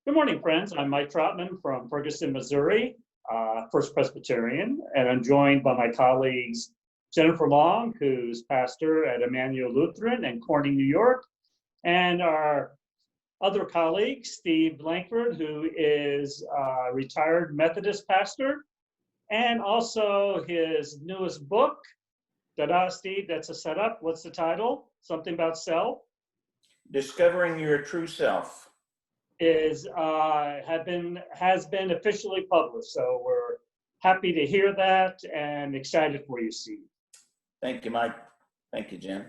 Good morning, friends. I'm Mike Trotman from Ferguson, Missouri, First Presbyterian, and I'm joined by my colleagues Jennifer Long, who's pastor at Emmanuel Lutheran in Corning, New York, and our other colleague, Steve Langford, who is a retired Methodist pastor, and also his newest book. Steve, that's a setup. What's the title? Something about self? Discovering Your True Self. Has been officially published. So we're happy to hear that and excited for you, Steve. Thank you, Mike. Thank you, Jen.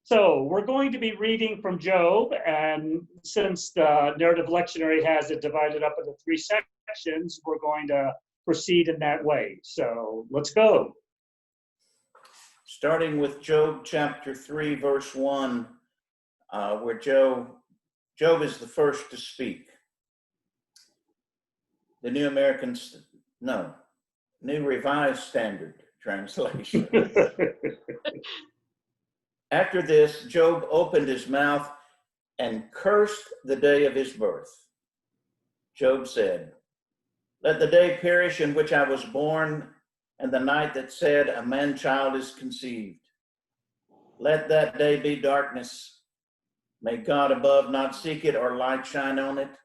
So we're going to be reading from Job, and since the narrative lectionary has it divided up into 3 sections, we're going to proceed in that way. So let's go. Starting with Job chapter 3, verse 1, where Job is the first to speak. The New Revised Standard Translation. After this, Job opened his mouth and cursed the day of his birth. Job said, "Let the day perish in which I was born, and the night that said, a man-child is conceived. Let that day be darkness. May God above not seek it or light shine on it.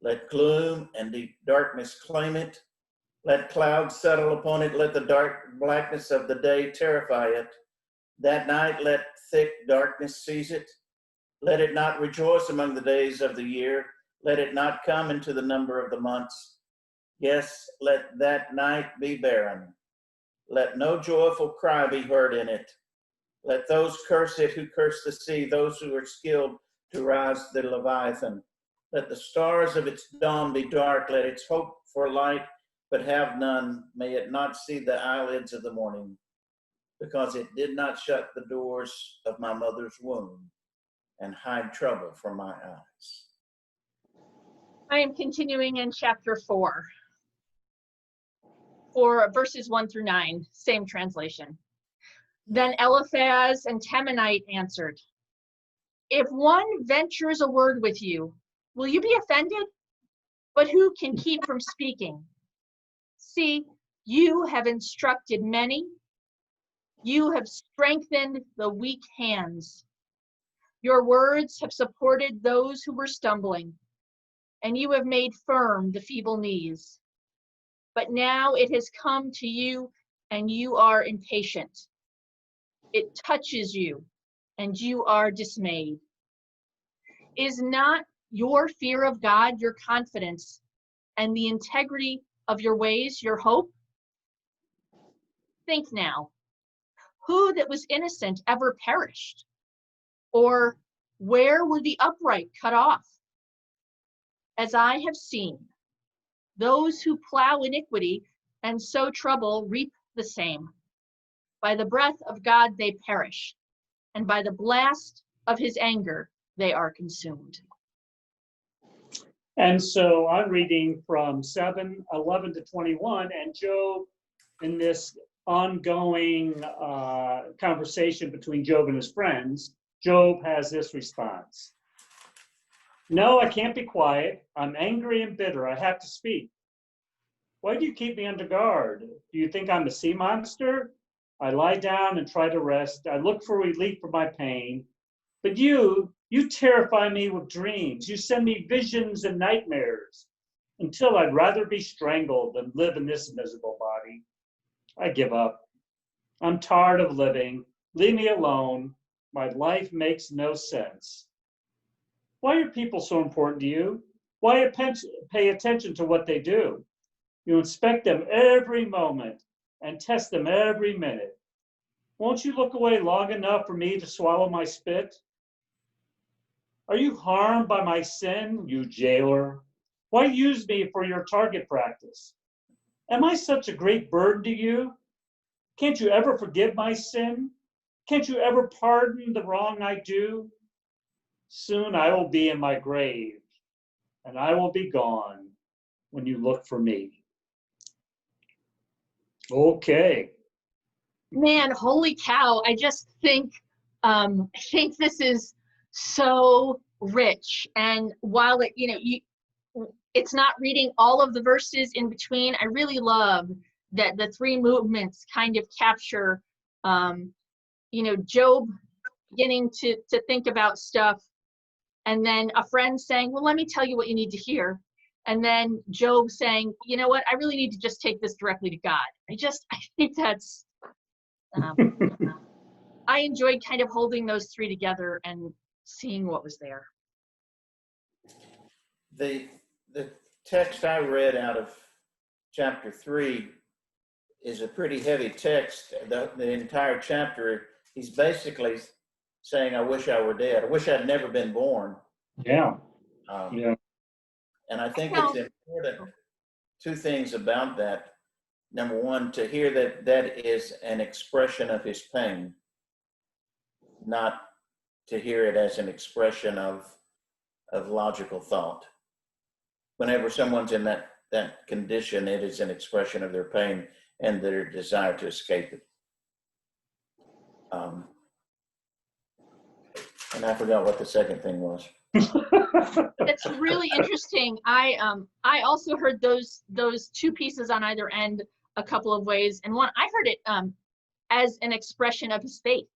Let gloom and deep darkness claim it. Let clouds settle upon it. Let the dark blackness of the day terrify it. That night let thick darkness seize it. Let it not rejoice among the days of the year. Let it not come into the number of the months. Yes, let that night be barren. Let no joyful cry be heard in it. Let those curse it who curse the sea, those who are skilled to rouse the Leviathan. Let the stars of its dawn be dark. Let its hope for light but have none. May it not see the eyelids of the morning, because it did not shut the doors of my mother's womb and hide trouble from my eyes." I am continuing in chapter 4. For verses 1 through 9, same translation. Then Eliphaz and Temanite answered, "If one ventures a word with you, will you be offended? But who can keep from speaking? See, you have instructed many. You have strengthened the weak hands. Your words have supported those who were stumbling, and you have made firm the feeble knees. But now it has come to you, and you are impatient. It touches you, and you are dismayed. Is not your fear of God your confidence, and the integrity of your ways your hope? Think now, who that was innocent ever perished? Or where were the upright cut off? As I have seen, those who plow iniquity and sow trouble reap the same. By the breath of God they perish, and by the blast of his anger they are consumed." And so I'm reading from 7:11 to 21, and Job, in this ongoing conversation between Job and his friends, Job has this response. "No, I can't be quiet. I'm angry and bitter. I have to speak. Why do you keep me under guard? Do you think I'm a sea monster? I lie down and try to rest. I look for relief from my pain. But you terrify me with dreams. You send me visions and nightmares until I'd rather be strangled than live in this miserable body. I give up. I'm tired of living. Leave me alone. My life makes no sense. Why are people so important to you? Why pay attention to what they do? You inspect them every moment and test them every minute. Won't you look away long enough for me to swallow my spit? Are you harmed by my sin, you jailer? Why use me for your target practice? Am I such a great burden to you? Can't you ever forgive my sin? Can't you ever pardon the wrong I do? Soon I will be in my grave, and I will be gone when you look for me." Okay. Man, holy cow. I just think this is so rich. And while it, it's not reading all of the verses in between. I really love that the three movements kind of capture, Job beginning to think about stuff, and then a friend saying, well, let me tell you what you need to hear. And then Job saying, you know what, I really need to just take this directly to God. I think that's, I enjoyed kind of holding those three together and seeing what was there. The text I read out of chapter 3 is a pretty heavy text. The entire chapter, he's basically saying, I wish I were dead. I wish I'd never been born. Yeah. Yeah. And I think it's important, two things about that. Number one, to hear that that is an expression of his pain, not to hear it as an expression of logical thought. Whenever someone's in that condition, it is an expression of their pain and their desire to escape it. And I forgot what the second thing was. It's really interesting. I also heard those two pieces on either end a couple of ways, and one, I heard it as an expression of his faith,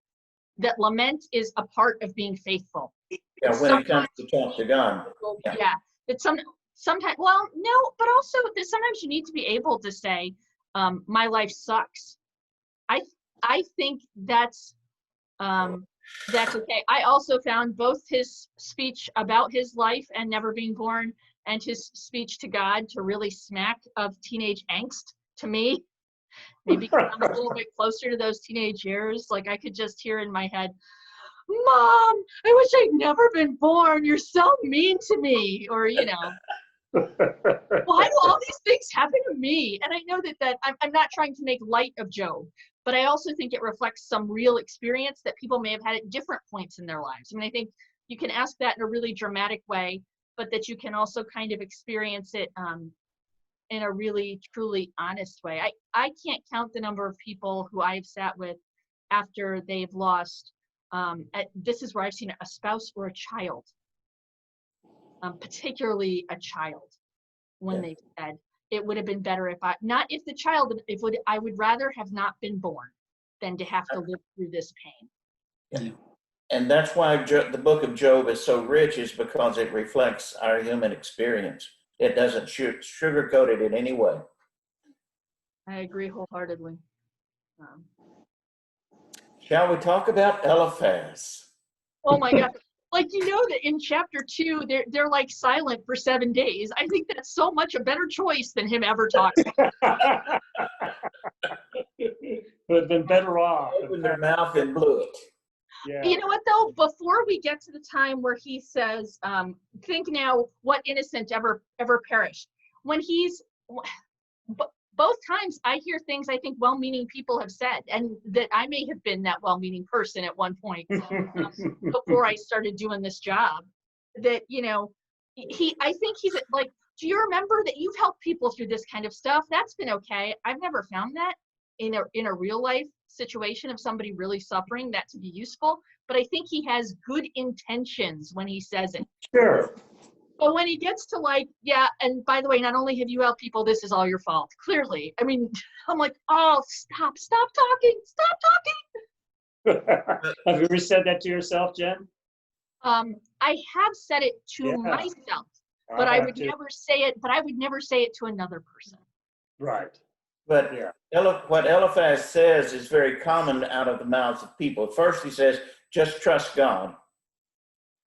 that lament is a part of being faithful. Yeah, when it comes to talk to God. Yeah, that sometimes, well, no, but also that sometimes you need to be able to say, my life sucks. I think that's okay. I also found both his speech about his life and never being born and his speech to God to really smack of teenage angst to me. Maybe I'm a little bit closer to those teenage years. Like I could just hear in my head, Mom, I wish I'd never been born. You're so mean to me. Or, why do all these things happen to me? And I know that I'm not trying to make light of Job, but I also think it reflects some real experience that people may have had at different points in their lives. I mean, I think you can ask that in a really dramatic way, but that you can also kind of experience it in a really, truly honest way. I can't count the number of people who I've sat with after they've lost, this is where I've seen a spouse or a child, particularly a child, when they've said, it would have been better if I would rather have not been born than to have to live through this pain. Yeah. And that's why the book of Job is so rich, is because it reflects our human experience. It doesn't sugarcoat it in any way. I agree wholeheartedly. Shall we talk about Eliphaz? Oh my God. Like, that in chapter 2, they're like silent for 7 days. I think that's so much a better choice than him ever talking. Would have been better off. Opened their mouth and blew it. Yeah. You know what though? Before we get to the time where he says, think now what innocent ever perished. When he's, both times I hear things I think well-meaning people have said, and that I may have been that well-meaning person at one point before I started doing this job. That, I think he's like, do you remember that you've helped people through this kind of stuff? That's been okay. I've never found that in a real life situation of somebody really suffering, that to be useful. But I think he has good intentions when he says it. Sure. But when he gets to like, yeah, and by the way, not only have you helped people, this is all your fault. Clearly. I mean, I'm like, oh, stop talking. Have you ever said that to yourself, Jen? I have said it to myself, but I would never say it, to another person. Right. But what Eliphaz says is very common out of the mouths of people. First, he says, just trust God.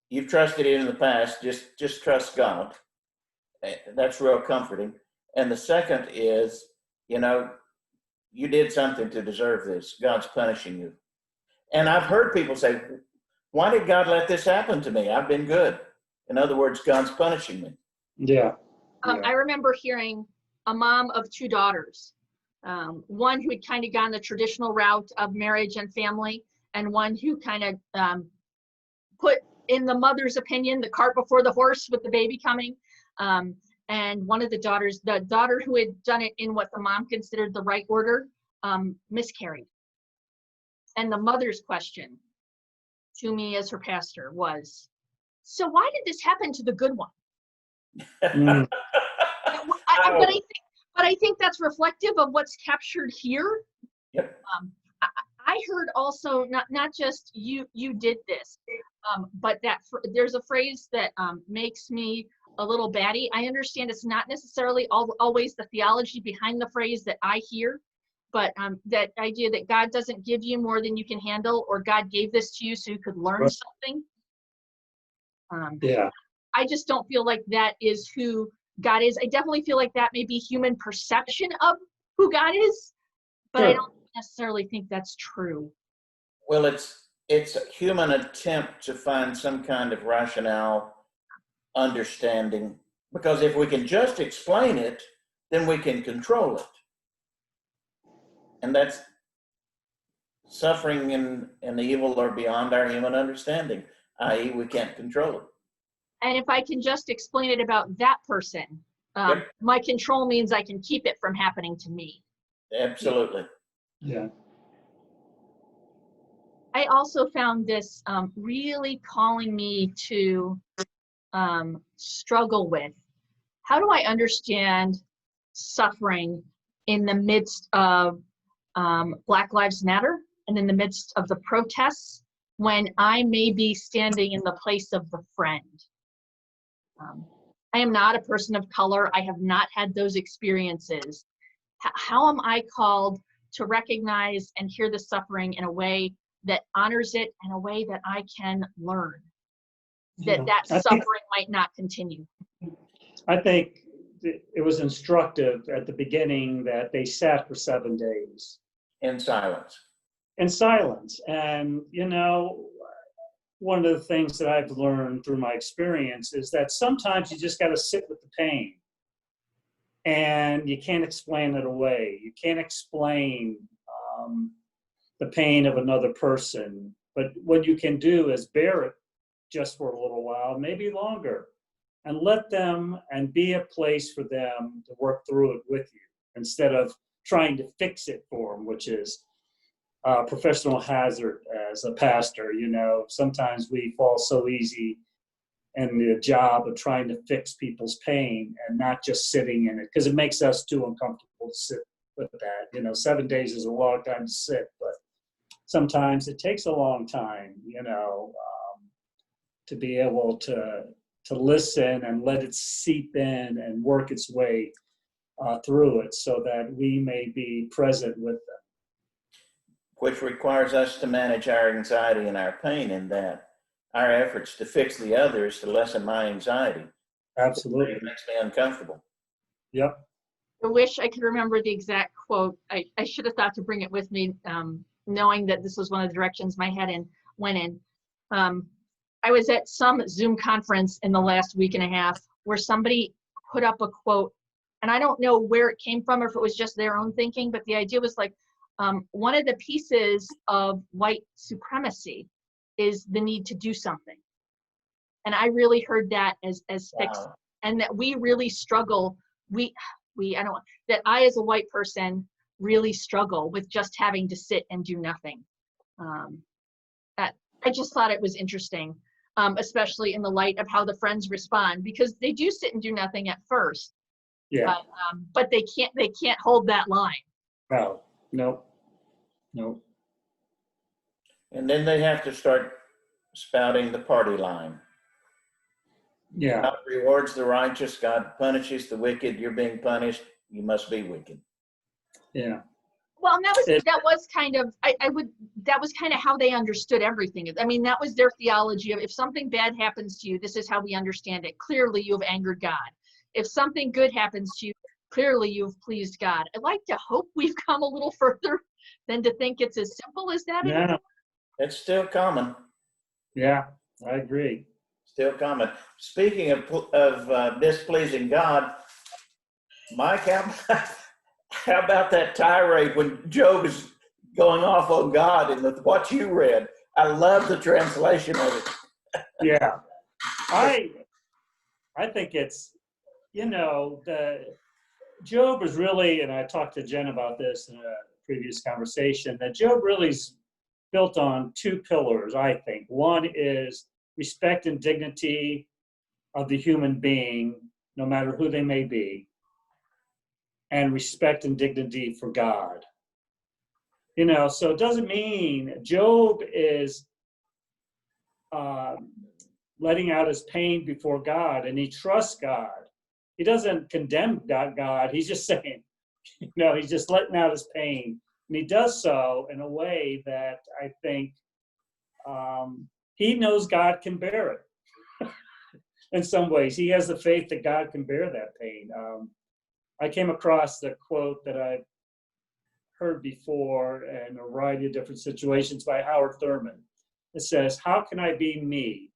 You've trusted it in the past, just trust God. That's real comforting. And the second is, you did something to deserve this. God's punishing you. And I've heard people say, why did God let this happen to me? I've been good. In other words, God's punishing me. Yeah. I remember hearing a mom of 2 daughters, one who had kind of gone the traditional route of marriage and family, and one who kind of put, in the mother's opinion, the cart before the horse with the baby coming. And one of the daughter who had done it in what the mom considered the right order, miscarried. And the mother's question to me as her pastor was, so why did this happen to the good one? Mm. But I think that's reflective of what's captured here. Yep. I heard also not just you did this, but that there's a phrase that makes me a little batty. I understand it's not necessarily always the theology behind the phrase that I hear, but that idea that God doesn't give you more than you can handle, or God gave this to you so you could learn something. Yeah. I just don't feel like that is who God is. I definitely feel like that may be human perception of who God is, but I don't necessarily think that's true. Well, it's a human attempt to find some kind of rationale, understanding, because if we can just explain it, then we can control it. And that's suffering and evil are beyond our human understanding, i.e., we can't control it. And if I can just explain it about that person, my control means I can keep it from happening to me. Absolutely. Yeah. I also found this really calling me to struggle with, how do I understand suffering in the midst of Black Lives Matter and in the midst of the protests, when I may be standing in the place of the friend? I am not a person of color. I have not had those experiences. How am I called to recognize and hear the suffering in a way that honors it, in a way that I can learn that suffering might not continue? I think it was instructive at the beginning that they sat for 7 days. In silence. In silence. And, one of the things that I've learned through my experience is that sometimes you just got to sit with the pain. And you can't explain it away. You can't explain the pain of another person. But what you can do is bear it just for a little while, maybe longer, and let them and be a place for them to work through it with you instead of trying to fix it for them, which is a professional hazard as a pastor. Sometimes we fall so easy in the job of trying to fix people's pain and not just sitting in it, because it makes us too uncomfortable to sit with that. 7 days is a long time to sit, but sometimes it takes a long time, to be able to listen and let it seep in and work its way through it so that we may be present with them. Which requires us to manage our anxiety and our pain in that. Our efforts to fix the others to lessen my anxiety. Absolutely. It makes me uncomfortable. Yep. I wish I could remember the exact quote. I should have thought to bring it with me, knowing that this was one of the directions my head went in. I was at some Zoom conference in the last week and a half where somebody put up a quote, and I don't know where it came from or if it was just their own thinking, but the idea was like, one of the pieces of white supremacy is the need to do something. And I really heard that as fixed, Wow. and that we really struggle. That I as a white person really struggle with just having to sit and do nothing. I just thought it was interesting, especially in the light of how the friends respond, because they do sit and do nothing at first. Yeah. But they can't hold that line. No. And then they have to start spouting the party line. Yeah. God rewards the righteous, God punishes the wicked. You're being punished, you must be wicked. Yeah. Well, and that was kind of that was kind of how they understood everything. I mean, that was their theology of, if something bad happens to you, this is how we understand it. Clearly, you've angered God. If something good happens to you, clearly you've pleased God. I like to hope we've come a little further than to think it's as simple as that. Yeah. It's still common. Yeah, I agree. Still common. Speaking of displeasing God, Mike, how about that tirade when Job is going off on God in what you read? I love the translation of it. Yeah. I think it's, Job is really, and I talked to Jenn about this in a previous conversation, that Job really is built on two pillars, I think. One is respect and dignity of the human being no matter who they may be, and respect and dignity for God. So it doesn't mean Job is letting out his pain before God, and he trusts God. He doesn't condemn God. He's just saying, he's just letting out his pain. And he does so in a way that I think he knows God can bear it. In some ways, he has the faith that God can bear that pain. I came across the quote that I heard before in a variety of different situations by Howard Thurman. It says, "How can I be me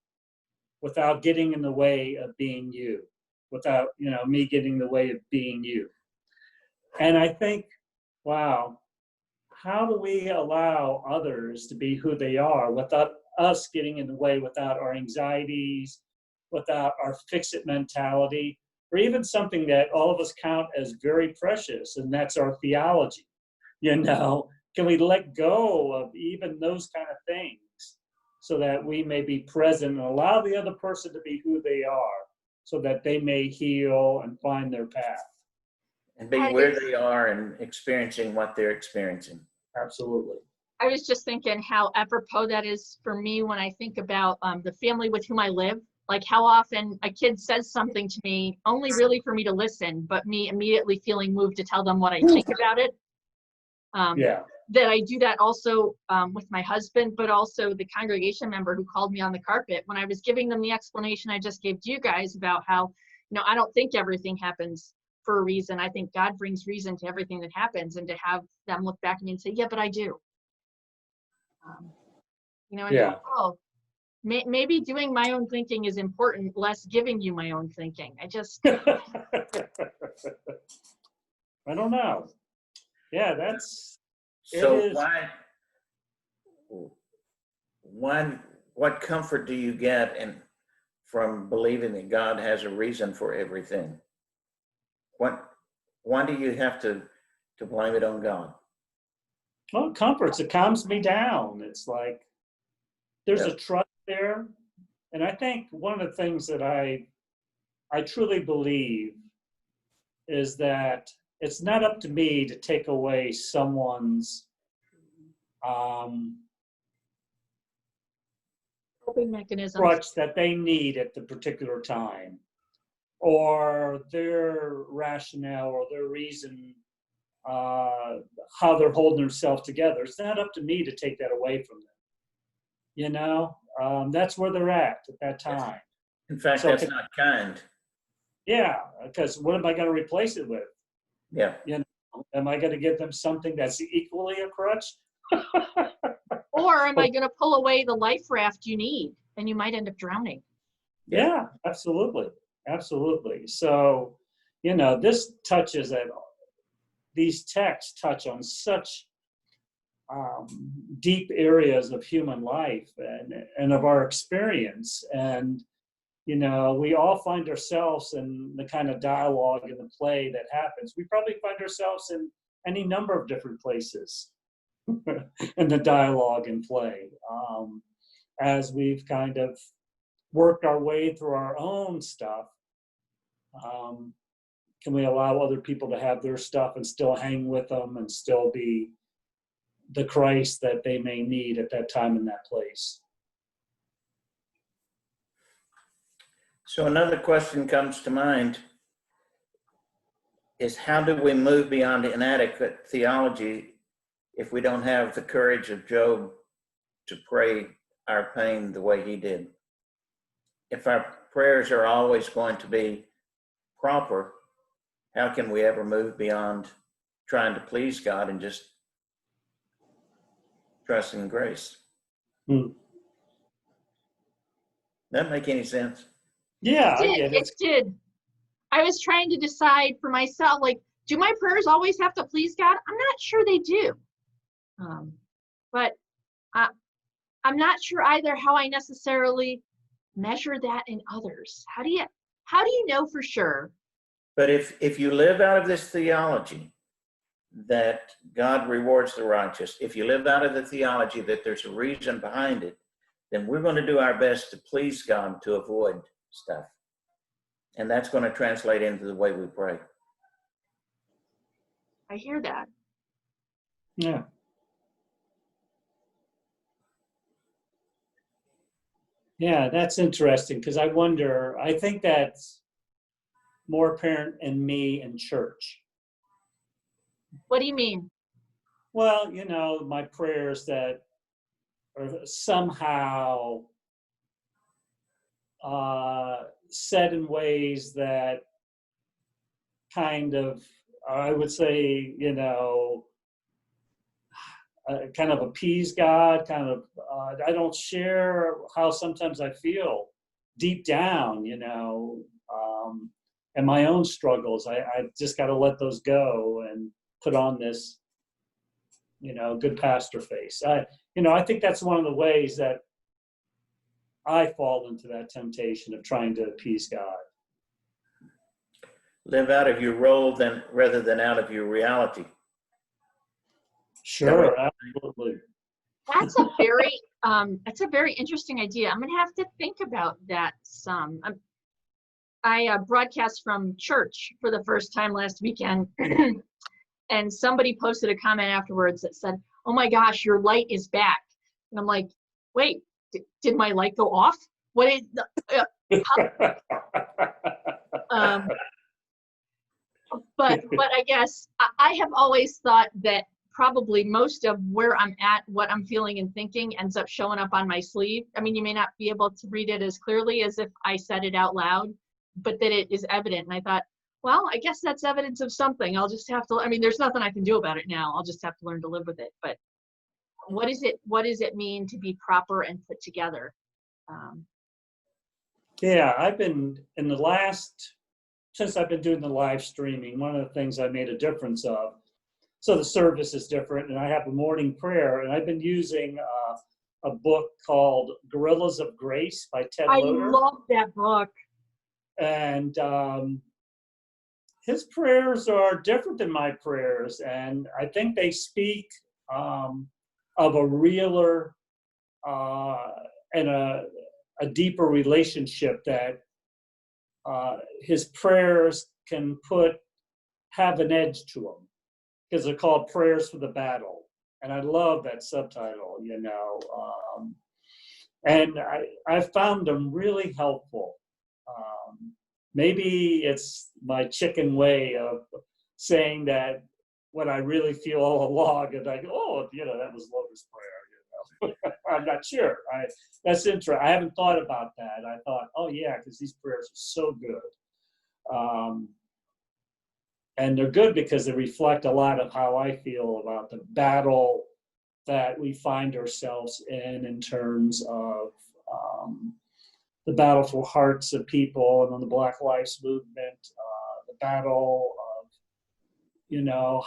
without getting in the way of being you? Without, me getting in the way of being you." And I think, wow, how do we allow others to be who they are without us getting in the way, without our anxieties, without our fix-it mentality, or even something that all of us count as very precious, and that's our theology. Can we let go of even those kind of things so that we may be present and allow the other person to be who they are so that they may heal and find their path? And be where they are and experiencing what they're experiencing. Absolutely. I was just thinking how apropos that is for me when I think about the family with whom I live. Like how often a kid says something to me, only really for me to listen, but me immediately feeling moved to tell them what I think about it. That I do that also with my husband, but also the congregation member who called me on the carpet when I was giving them the explanation I just gave to you guys about how, I don't think everything happens for a reason. I think God brings reason to everything that happens, and to have them look back at me and say, yeah, but I do. Go, maybe doing my own thinking is important, less giving you my own thinking. I don't know. Yeah, that's so. What comfort do you get from believing that God has a reason for everything? Why do you have to blame it on God? Well, it comforts. It calms me down. It's like there's a trust there. And I think one of the things that I truly believe is that it's not up to me to take away someone's coping mechanisms, crutch that they need at the particular time, or their rationale or their reason, how they're holding themselves together. It's not up to me to take that away from them. That's where they're at that time. In fact, that's not kind. Yeah, because what am I going to replace it with? Yeah. Am I going to give them something that's equally a crutch? Or am I going to pull away the life raft you need, and you might end up drowning? Yeah, absolutely. Absolutely. So, this touches at, these texts touch on such deep areas of human life and of our experience. And, we all find ourselves in the kind of dialogue and the play that happens. We probably find ourselves in any number of different places in the dialogue and play, as we've kind of worked our way through our own stuff. Can we allow other people to have their stuff and still hang with them and still be the Christ that they may need at that time in that place? So another question comes to mind is, how do we move beyond inadequate theology if we don't have the courage of Job to pray our pain the way he did? If our prayers are always going to be proper, how can we ever move beyond trying to please God and just trust in grace? That make any sense? Yeah, it did. I was trying to decide for myself, like, do my prayers always have to please God? I'm not sure they do. But I'm not sure either how I necessarily measure that in others. How do you know for sure? But if you live out of this theology that God rewards the righteous, if you live out of the theology that there's a reason behind it, then we're going to do our best to please God to avoid stuff. And that's going to translate into the way we pray. I hear that. Yeah. Yeah, that's interesting because I think that's more apparent in me in church. What do you mean? Well, my prayers that are somehow said in ways that kind of, I would say, kind of appease God, I don't share how sometimes I feel deep down, and my own struggles. I just got to let those go and put on this, good pastor face. I think that's one of the ways that I fall into that temptation of trying to appease God. Live out of your role rather than out of your reality. Sure, absolutely. That's a very interesting idea. I'm gonna have to think about that some. I broadcast from church for the first time last weekend, and somebody posted a comment afterwards that said, "Oh my gosh, your light is back." And I'm like, "Wait, did my light go off? What is?" But I guess I have always thought that probably most of where I'm at, what I'm feeling and thinking ends up showing up on my sleeve. I mean, you may not be able to read it as clearly as if I said it out loud, but that it is evident. And I thought, well, I guess that's evidence of something. I'll just have to, I mean, there's nothing I can do about it now. I'll just have to learn to live with it. But what does it mean to be proper and put together? Yeah, I've been since I've been doing the live streaming, one of the things I made a difference of. So the service is different, and I have a morning prayer, and I've been using a book called Gorillas of Grace by Ted Loder. I love that book. And his prayers are different than my prayers, and I think they speak of a realer and a deeper relationship that his prayers can have an edge to them, because they're called Prayers for the Battle. And I love that subtitle, and I found them really helpful. Maybe it's my chicken way of saying that what I really feel all along, and I go, oh, that was Logan's prayer, I'm not sure. That's interesting. I haven't thought about that. I thought, oh yeah, because these prayers are so good. And they're good because they reflect a lot of how I feel about the battle that we find ourselves in terms of the battle for hearts of people, and then the Black Lives Movement, the battle of,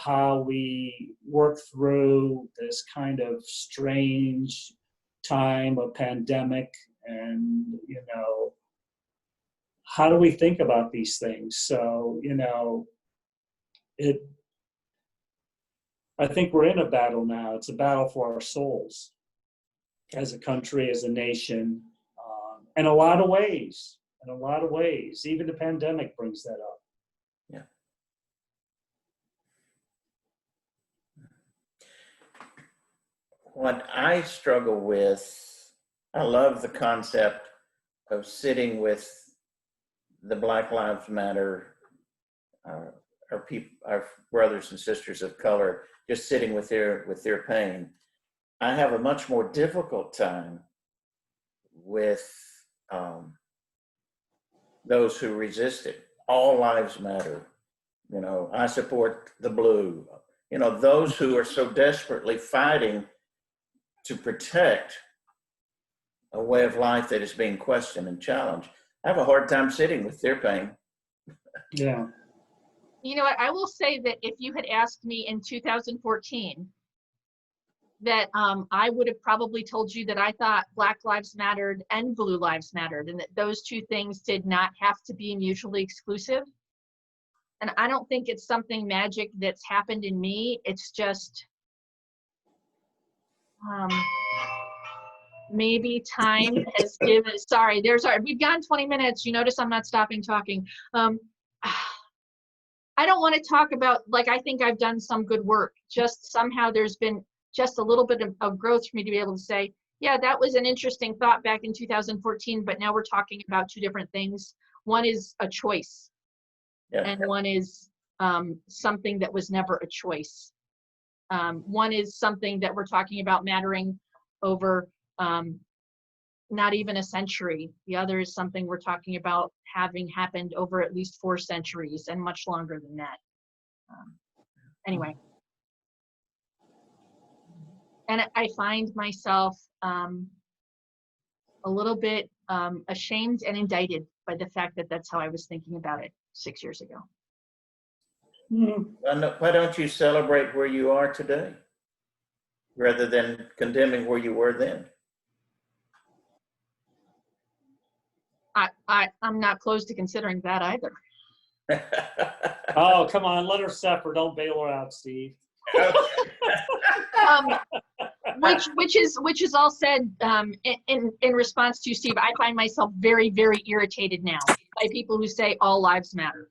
how we work through this kind of strange time of pandemic, and, how do we think about these things? So, I think we're in a battle now. It's a battle for our souls as a country, as a nation, in a lot of ways. Even the pandemic brings that up. Yeah. What I struggle with, I love the concept of sitting with the Black Lives Matter, our brothers and sisters of color, just sitting with their pain. I have a much more difficult time with those who resist it. All lives matter. I support the blue. Those who are so desperately fighting to protect a way of life that is being questioned and challenged. I have a hard time sitting with their pain. Yeah. You know what? I will say that if you had asked me in 2014, that I would have probably told you that I thought Black Lives Mattered and Blue Lives Mattered, and that those two things did not have to be mutually exclusive. And I don't think it's something magic that's happened in me. It's just, maybe time has given, sorry, we've gone 20 minutes. You notice I'm not stopping talking. I don't want to talk about, like, I think I've done some good work. Just somehow there's been just a little bit of growth for me to be able to say, yeah, that was an interesting thought back in 2014, but now we're talking about two different things. One is a choice, and one is something that was never a choice. One is something that we're talking about mattering over not even a century. The other is something we're talking about having happened over at least 4 centuries and much longer than that. Anyway. And I find myself a little bit ashamed and indicted by the fact that that's how I was thinking about it 6 years ago. Why don't you celebrate where you are today rather than condemning where you were then? I'm not close to considering that either. Oh, come on, let her suffer. Don't bail her out, Steve. Which is all said in response to Steve. I find myself very, very irritated now by people who say all lives matter.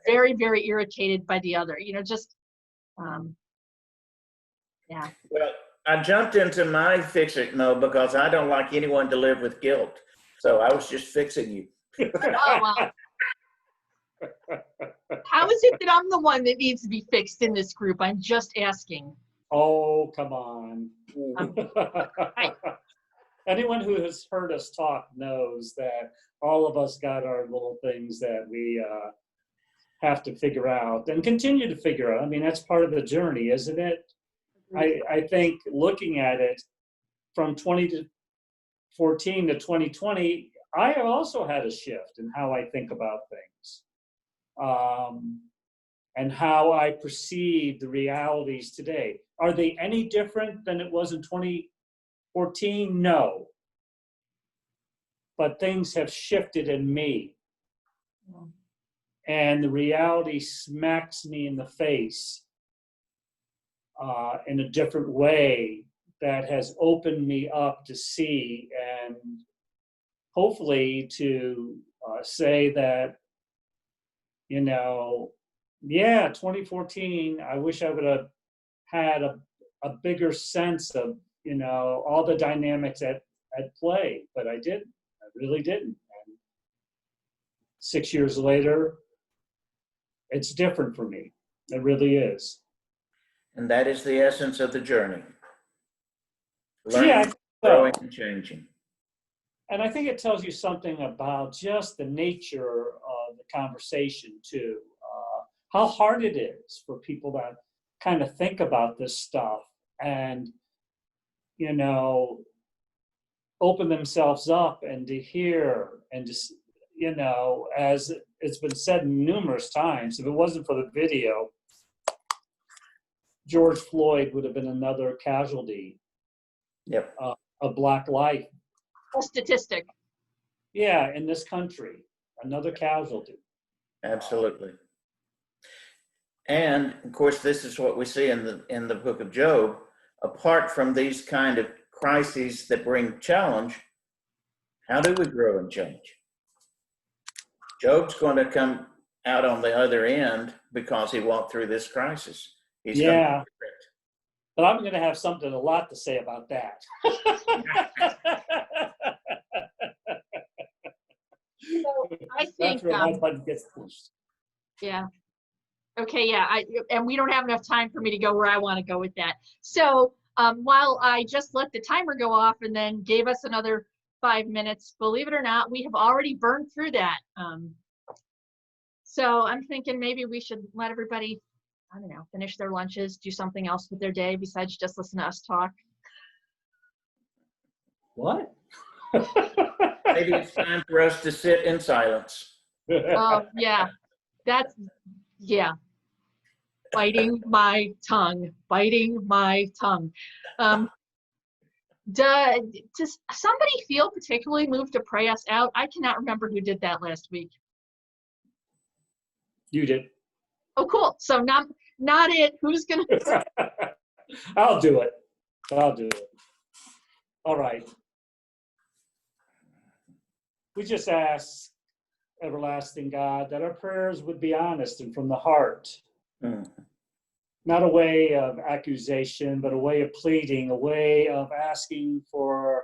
Very, very irritated by the other. You know, just yeah. Well, I jumped into my fix-it mode because I don't like anyone to live with guilt. So I was just fixing you. Oh, well. How is it that I'm the one that needs to be fixed in this group? I'm just asking. Oh, come on. Hi. Anyone who has heard us talk knows that all of us got our little things that we have to figure out and continue to figure out. I mean, that's part of the journey, isn't it? I think looking at it from 2014 to 2020, I have also had a shift in how I think about things. And how I perceive the realities today. Are they any different than it was in 2014? No. But things have shifted in me. And the reality smacks me in the face in a different way that has opened me up to see and hopefully to say that, you know, yeah, 2014, I wish I would have had a bigger sense of, you know, all the dynamics at play, but I didn't. I really didn't. And 6 years later, it's different for me. It really is. And that is the essence of the journey. Learning, Yeah, growing, and changing. And I think it tells you something about just the nature of the conversation too. How hard it is for people to kind of think about this stuff and, you know, open themselves up and to hear and just, you know, as it's been said numerous times, if it wasn't for the video, George Floyd would have been another casualty of Black life. A statistic. Yeah, in this country, another casualty. Absolutely. And of course, this is what we see in the book of Job. Apart from these kind of crises that bring challenge, how do we grow and change? Job's going to come out on the other end because he walked through this crisis. He's yeah, but I'm going to have a lot to say about that. So I think that's where my button gets pushed. Yeah. Okay, yeah, and we don't have enough time for me to go where I want to go with that. So while I just let the timer go off and then gave us another 5 minutes, believe it or not, we have already burned through that. So I'm thinking maybe we should let everybody, I don't know, finish their lunches, do something else with their day besides just listen to us talk. What? Maybe it's time for us to sit in silence. Oh, yeah, yeah. Biting my tongue. Does somebody feel particularly moved to pray us out? I cannot remember who did that last week. You did. Oh, cool. So not it. Who's gonna? I'll do it. All right. we just ask, everlasting God, that our prayers would be honest and from the heart. Mm. Not a way of accusation, but a way of pleading, a way of asking for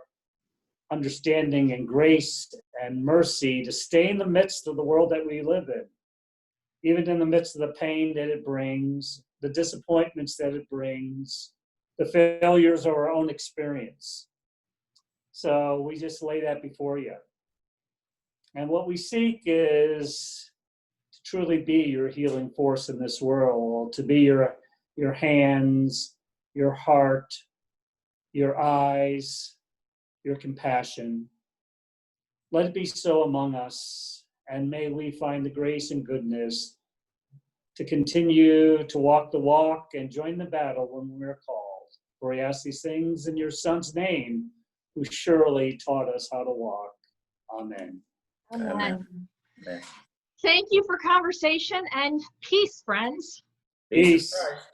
understanding and grace and mercy to stay in the midst of the world that we live in, even in the midst of the pain that it brings, the disappointments that it brings, the failures of our own experience. So we just lay that before you. And what we seek is to truly be your healing force in this world, to be your hands, your heart, your eyes, your compassion. Let it be so among us, and may we find the grace and goodness to continue to walk the walk and join the battle when we're called. For we ask these things in your Son's name, who surely taught us how to walk. Amen. Amen. Amen. Thank you for conversation and peace, friends. Peace of Peace. Christ.